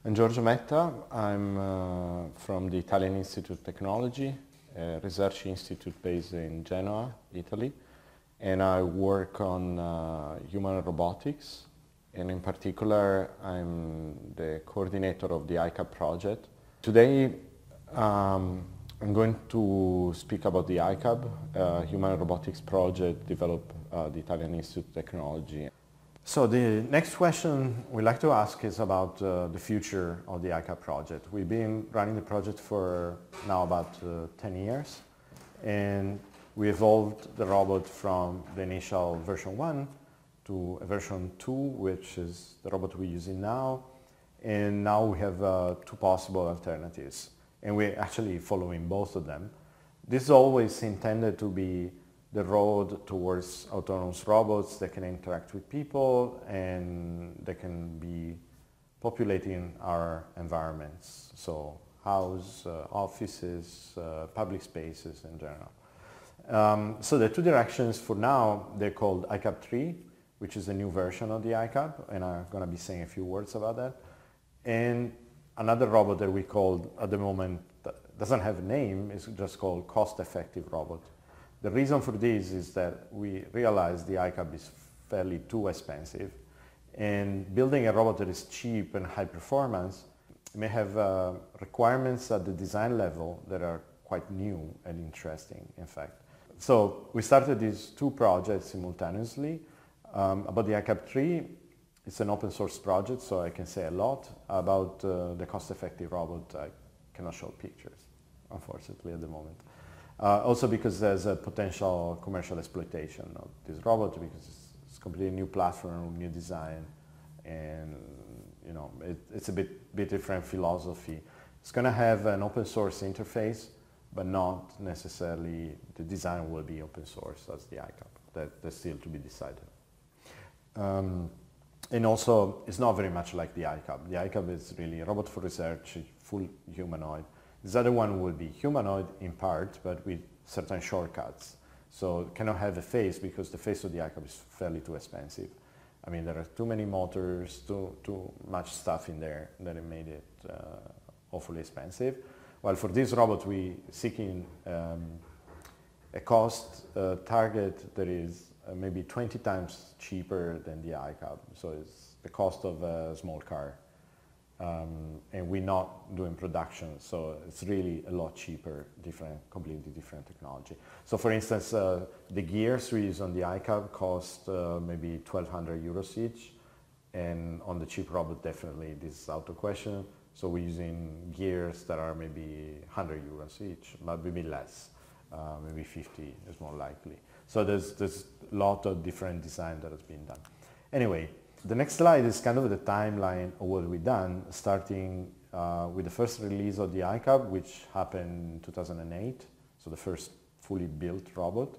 I'm Giorgio Metta. I'm from the Italian Institute of Technology, a research institute based in Genoa, Italy, and I work on human robotics, and in particular I'm the coordinator of the ICAP project. Today I'm going to speak about the ICAP, Human Robotics Project developed the Italian Institute of Technology. So the next question we like to ask is about the future of the ICAP project. We've been running the project for now about 10 years, and we evolved the robot from the initial version 1 to a version 2, which is the robot we're using now, and now we have two possible alternatives, and we're actually following both of them. This is always intended to be the road towards autonomous robots that can interact with people and that can be populating our environments, so house, offices, public spaces in general. So the two directions for now, they're called ICAP 3, which is a new version of the ICAP, and I'm going to be saying a few words about that. And another robot that we called at the moment doesn't have a name, it's just called cost-effective robot. The reason for this is that we realize the ICAP is fairly too expensive, and building a robot that is cheap and high performance may have requirements at the design level that are quite new and interesting, in fact. So we started these two projects simultaneously. About the ICAP 3, it's an open source project, so I can say a lot. About the cost-effective robot, I cannot show pictures, unfortunately, at the moment. Also because there's a potential commercial exploitation of this robot, because it's a completely new platform, new design, and you know it's a bit different philosophy. It's going to have an open source interface, but not necessarily the design will be open source as the ICAP. That's still to be decided. And also, it's not very much like the ICAP. The ICAP is really a robot for research, full humanoid. This other one will be humanoid in part, but with certain shortcuts. So it cannot have a face because the face of the ICAP is fairly too expensive. I mean, there are too many motors, too much stuff in there that it made it awfully expensive. While for this robot, we're seeking a cost target that is maybe 20 times cheaper than the ICAP. So it's the cost of a small car. And we're not doing production, so it's really a lot cheaper, completely different technology. So for instance, the gears we use on the ICAP cost maybe 1,200 euros each, and on the cheap robot definitely this is out of question. So we're using gears that are maybe 100 euros each, but maybe less, maybe 50 is more likely. So there's a lot of different design that has been done. Anyway, the next slide is kind of the timeline of what we've done, starting with the first release of the ICAP, which happened in 2008, so the first fully built robot.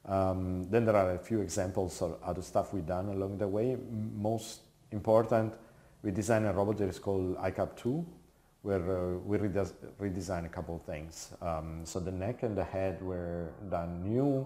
Then there are a few examples of other stuff we've done along the way. Most important, we designed a robot that is called ICAP 2, where we redesigned a couple of things. So the neck and the head were done new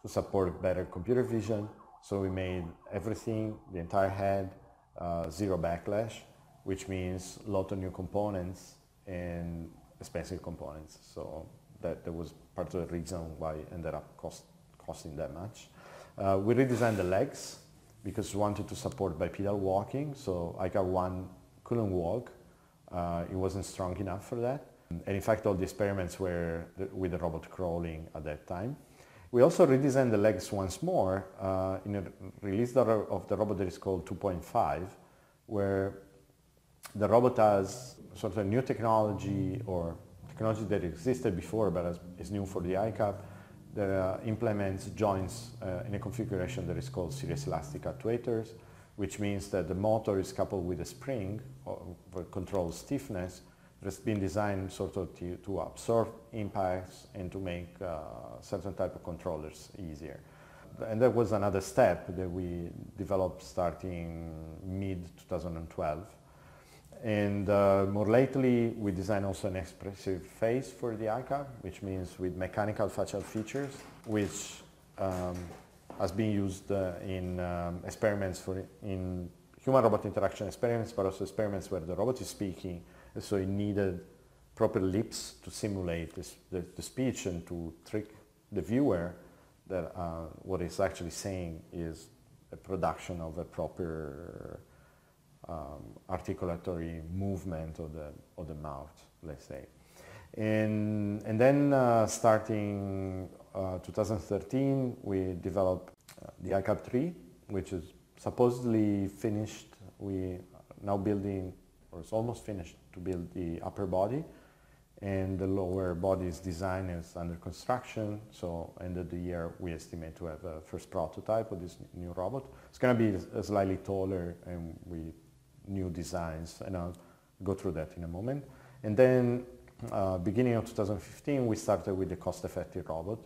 to support better computer vision. So we made everything, the entire head, zero backlash, which means a lot of new components and expensive components. So that was part of the reason why it ended up costing that much. We redesigned the legs because we wanted to support bipedal walking. So ICAP 1 couldn't walk. It wasn't strong enough for that. And in fact, all the experiments were with the robot crawling at that time. We also redesigned the legs once more in a release of the robot that is called 2.5, where the robot has sort of a new technology, or technology that existed before but is new for the ICAP, that implements joints in a configuration that is called series elastic actuators, which means that the motor is coupled with a spring that controls stiffness. It's been designed sort of to absorb impacts and to make certain type of controllers easier. And that was another step that we developed starting mid-2012. And more lately, we designed also an expressive face for the ICAP, which means with mechanical facial features, which has been used in experiments in human-robot interaction experiments, but also experiments where the robot is speaking, and so it needed proper lips to simulate the speech and to trick the viewer that what it's actually saying is a production of a proper articulatory movement of the mouth, let's say. And then starting 2013, we developed the iCub 3, which is supposedly finished. We are now building, or it's almost finished, to build the upper body, and the lower body's design is under construction. So end of the year we estimate to have a first prototype of this new robot. It's going to be slightly taller and with new designs, and I'll go through that in a moment. And then beginning of 2015 we started with the cost-effective robot,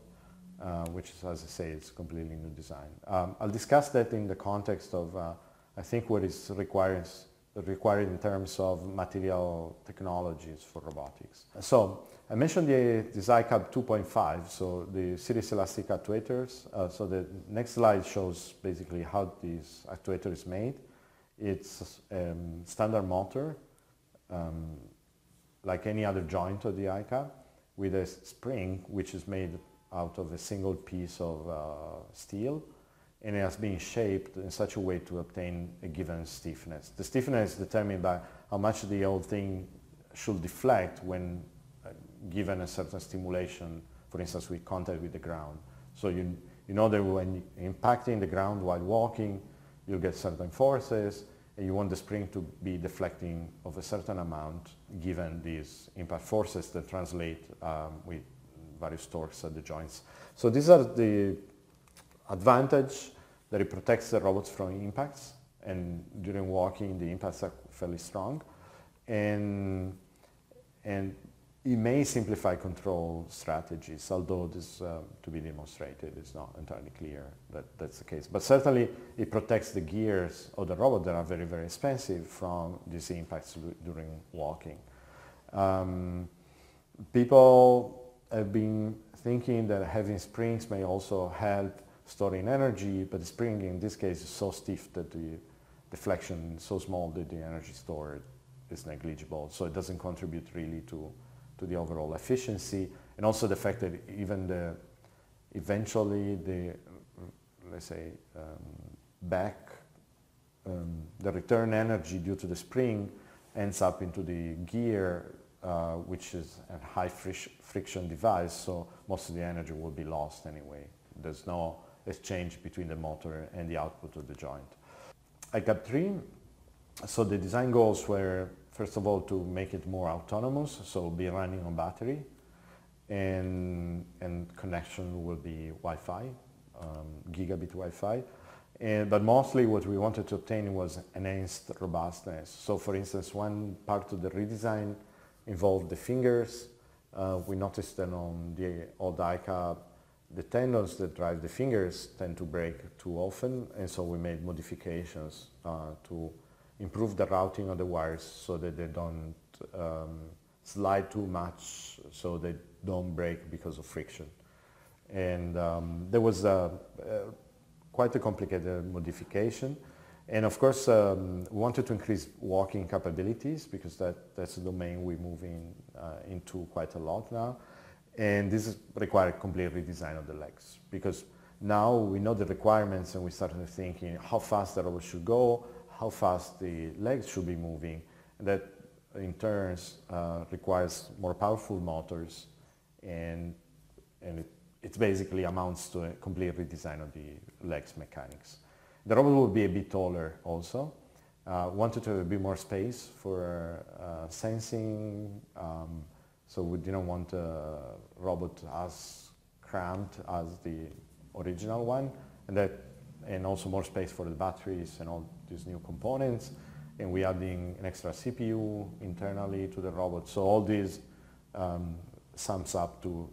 which is, as I say, it's completely new design. I'll discuss that in the context of I think what is required in terms of material technologies for robotics. So I mentioned this iCub 2.5, so the series elastic actuators. So the next slide shows basically how this actuator is made. It's a standard motor, like any other joint of the iCub, with a spring which is made out of a single piece of steel, and it has been shaped in such a way to obtain a given stiffness. The stiffness is determined by how much the whole thing should deflect when given a certain stimulation, for instance with contact with the ground. So you know that when impacting the ground while walking, you'll get certain forces, and you want the spring to be deflecting of a certain amount given these impact forces that translate with various torques at the joints. So these are the advantage that it protects the robots from impacts, and during walking the impacts are fairly strong, and it may simplify control strategies, although this to be demonstrated, it's not entirely clear that that's the case. But certainly it protects the gears of the robot that are very, very expensive from these impacts during walking. People have been thinking that having springs may also help storing energy, but the spring in this case is so stiff that the deflection is so small that the energy stored is negligible. So it doesn't contribute really to the overall efficiency, and also the fact that even eventually the, let's say, the return energy due to the spring ends up into the gear, which is a high friction device, so most of the energy will be lost anyway. There's no exchange between the motor and the output of the joint. iCub 3, so the design goals were, first of all, to make it more autonomous, so be running on battery, and connection will be Wi-Fi, gigabit Wi-Fi. But mostly what we wanted to obtain was enhanced robustness. So for instance, one part of the redesign involved the fingers. We noticed that on the old iCub, the tendons that drive the fingers tend to break too often, and so we made modifications to improve the routing of the wires so that they don't slide too much, so they don't break because of friction. And there was quite a complicated modification. And of course, we wanted to increase walking capabilities, because that's a domain we're moving into quite a lot now. And this required a complete redesign of the legs, because now we know the requirements and we started thinking how fast the robot should go, how fast the legs should be moving. And that in turn requires more powerful motors, and it basically amounts to a complete redesign of the legs mechanics. The robot will be a bit taller also. Wanted to have a bit more space for sensing, so we didn't want a robot as cramped as the original one, and also more space for the batteries and all these new components. And we're adding an extra CPU internally to the robot. So all this sums up to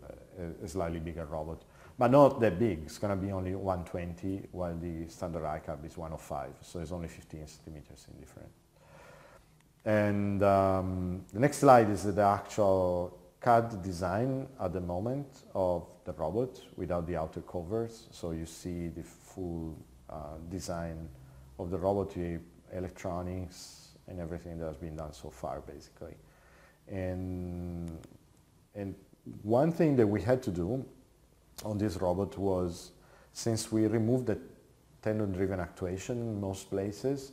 a slightly bigger robot, but not that big. It's going to be only 120, while the standard iCub is 105, so it's only 15 centimeters in difference. And the next slide is the actual CAD design at the moment of the robot without the outer covers. So you see the full design of the robot. We electronics and everything that has been done so far, basically. And one thing that we had to do on this robot was, since we removed the tendon-driven actuation in most places,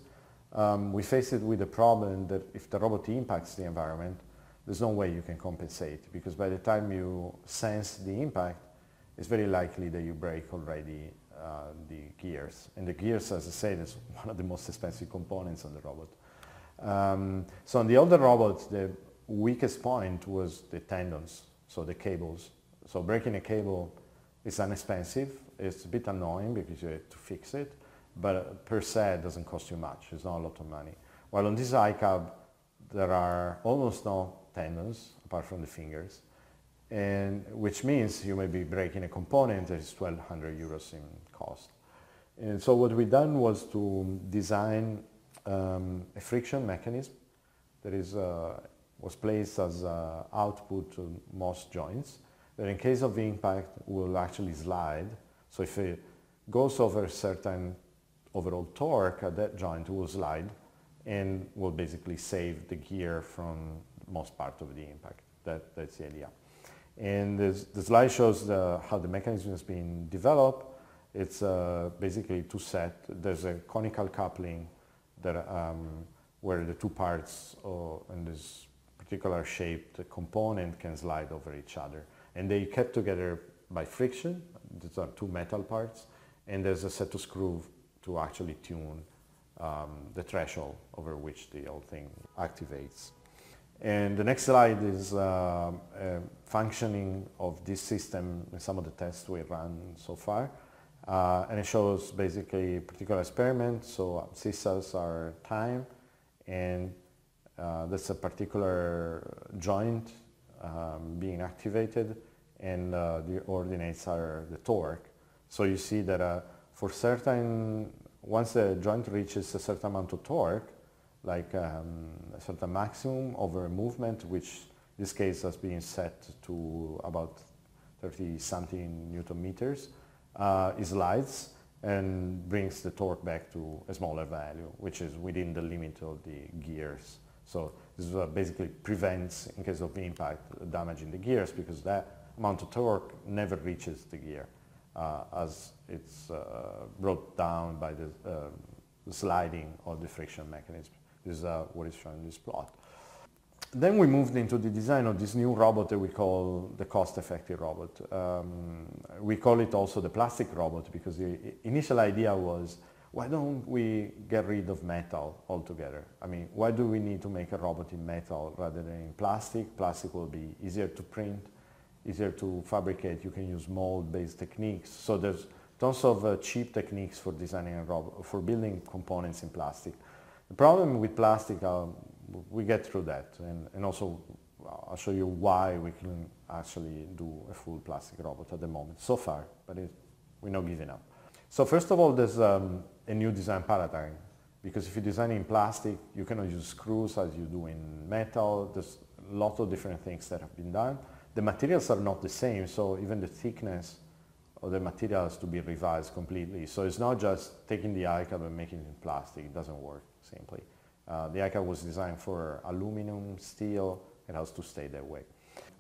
we faced it with the problem that if the robot impacts the environment, there's no way you can compensate, because by the time you sense the impact, it's very likely that you break already the gears. And the gears, as I said, is one of the most expensive components on the robot. So on the older robots, the weakest point was the tendons, so the cables. So breaking a cable is inexpensive. It's a bit annoying because you have to fix it, but per se it doesn't cost you much. It's not a lot of money. While on this iCab, there are almost no tendons apart from the fingers, and which means you may be breaking a component that is 1,200 euros in cost. And so what we done was to design a friction mechanism that was placed as output to most joints, that in case of impact will actually slide. So if it goes over a certain overall torque at that joint, it will slide and will basically save the gear from most part of the impact. That's the idea. And the slide shows how the mechanism has been developed. It's basically two sets. There's a conical coupling that, where the two parts in this particular shaped component can slide over each other. And they kept together by friction. These are two metal parts. And there's a set of screws to actually tune the threshold over which the whole thing activates. And the next slide is functioning of this system in some of the tests we run so far. And it shows basically particular experiments. So CISAs are time, and that's a particular joint being activated, and the ordinates are the torque. So you see that for certain, once the joint reaches a certain amount of torque, like a certain maximum over a movement, which in this case has been set to about 30-something Newton meters, it slides and brings the torque back to a smaller value, which is within the limit of the gears. So this basically prevents, in case of impact, damaging the gears, because that amount of torque never reaches the gear, as it's brought down by the sliding of the friction mechanism. This is what is shown in this plot. Then we moved into the design of this new robot that we call the cost-effective robot. We call it also the plastic robot because the initial idea was, why don't we get rid of metal altogether? I mean, why do we need to make a robot in metal rather than in plastic? Plastic will be easier to print, easier to fabricate. You can use mold-based techniques. So there's tons of cheap techniques for designing a robot, for building components in plastic. The problem with plastic, we get through that, and also I'll show you why we can actually do a full plastic robot at the moment, so far, but we're not giving up. So first of all, there's a new design paradigm, because if you design in plastic, you cannot use screws as you do in metal. There's a lot of different things that have been done. The materials are not the same, so even the thickness of the material has to be revised completely. So it's not just taking the iCab and making it in plastic. It doesn't work simply. The iCab was designed for aluminum, steel. It has to stay that way.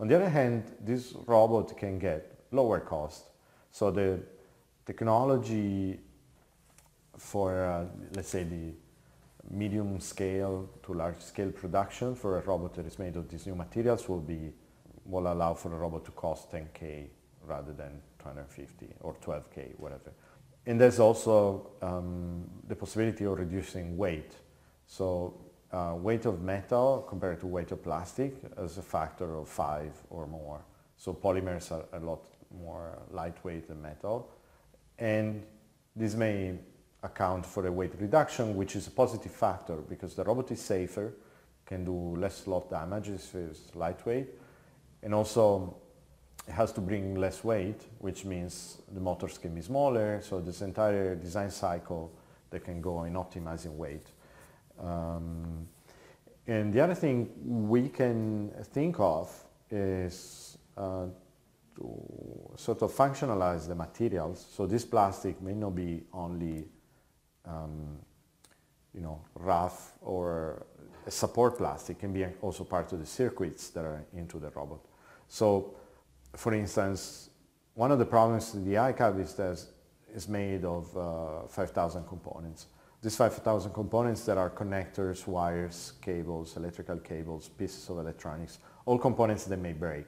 On the other hand, this robot can get lower cost. So the technology for, let's say, the medium scale to large scale production for a robot that is made of these new materials will allow for a robot to cost 10K rather than 250 or 12K, whatever. And there's also the possibility of reducing weight. So weight of metal compared to weight of plastic is a factor of 5 or more. So polymers are a lot more lightweight than metal. And this may account for a weight reduction, which is a positive factor because the robot is safer, can do less slot damage if it's lightweight, and also it has to bring less weight, which means the motors can be smaller, so this entire design cycle that can go in optimizing weight. And the other thing we can think of is to sort of functionalize the materials. So this plastic may not be only rough or a support plastic can be also part of the circuits that are into the robot. So, for instance, one of the problems with the iCab is that it's made of 5,000 components. These 5,000 components that are connectors, wires, cables, electrical cables, pieces of electronics, all components that may break.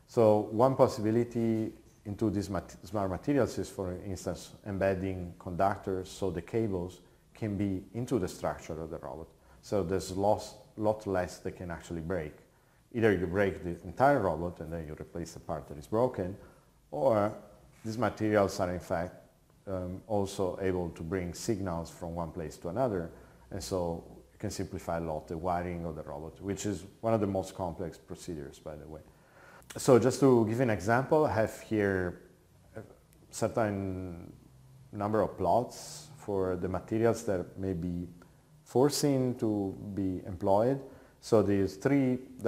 So one possibility into these smart materials is, for instance, embedding conductors so the cables can be into the structure of the robot. So there's a lot less that can actually break. Either you break the entire robot and then you replace the part that is broken, or these materials are in fact also able to bring signals from one place to another, and so it can simplify a lot the wiring of the robot, which is one of the most complex procedures, by the way. So just to give you an example, I have here a certain number of plots for the materials that may be foreseen to be employed. So there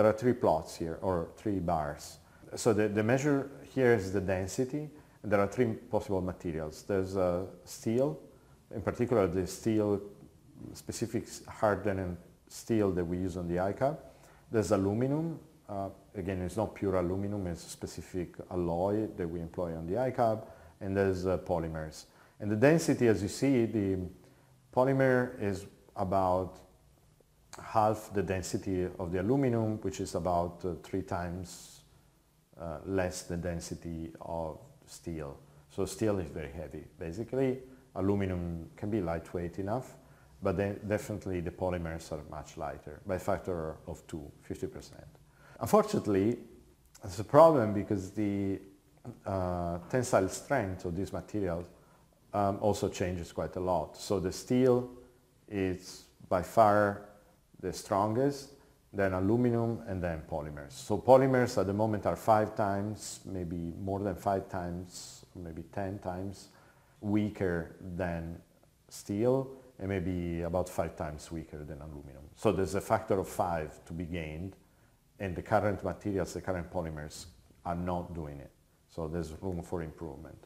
are three plots here, or three bars. So the measure here is the density, and there are three possible materials. There's steel, in particular the steel, specific hardened steel that we use on the iCab. There's aluminum. Again, it's not pure aluminum, it's a specific alloy that we employ on the iCab, and there's polymers. And the density, as you see, the polymer is about half the density of the aluminum, which is about 3 times less the density of steel. So steel is very heavy. Basically, aluminum can be lightweight enough, but then definitely the polymers are much lighter, by a factor of 50%. Unfortunately, it's a problem because the tensile strength of these materials also changes quite a lot. So the steel is by far the strongest, then aluminum, and then polymers. So polymers at the moment are 5 times, maybe more than 5 times, maybe 10 times weaker than steel, and maybe about 5 times weaker than aluminum. So there's a factor of 5 to be gained, and the current materials, the current polymers, are not doing it. So there's room for improvement.